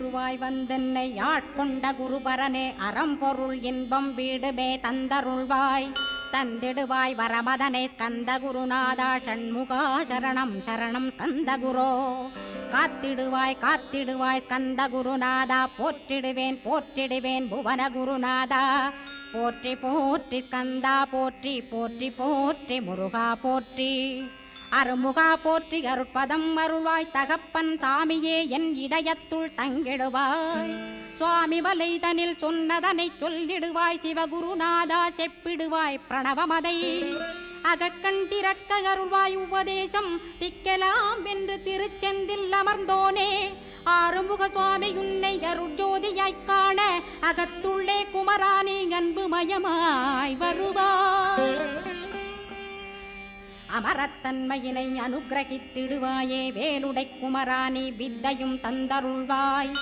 குருவாய் வந்தென்னை ஆட்கொண்ட குருபரனே அறம்பொருள் இன்பம் வீடுமே தந்தருள்வாய் தந்திடுவாய் வரமதனை ஸ்கந்த குருநாதா ஷண்முகா சரணம் சரணம் ஸ்கந்த குரோ காத்திடுவாய் காத்திடுவாய் ஸ்கந்த குருநாதா போற்றிடுவேன் போற்றிடுவேன் புவன குருநாதா போற்றி போற்றி ஸ்கந்தா போற்றி போற்றி போற்றி முருகா போற்றி அருமுகா போற்றி அருட்பதம் அருள்வாய் தகப்பன் சாமியே என் இதயத்துள் தங்கிடுவாய் சுவாமி வலைதனில் சொன்னதனை சொல்லிடுவாய் சிவகுருநாதா செப்பிடுவாய் பிரணவமதை அகக்கண் திறக்க அருள்வாய் உபதேசம் திக்கலாம் என்று திருச்செந்தில் அமர்ந்தோனே ஆறுமுக சுவாமி உன்னை அருட்ஜோதியாய்க் காண அகத்துள்ளே குமராணி அன்புமயமாய் வருவாய் அமரத்தன்மையினை அனுகிரகித்திடுவாயே வேலுடை குமராணி வித்தையும் தந்தருள்வாய்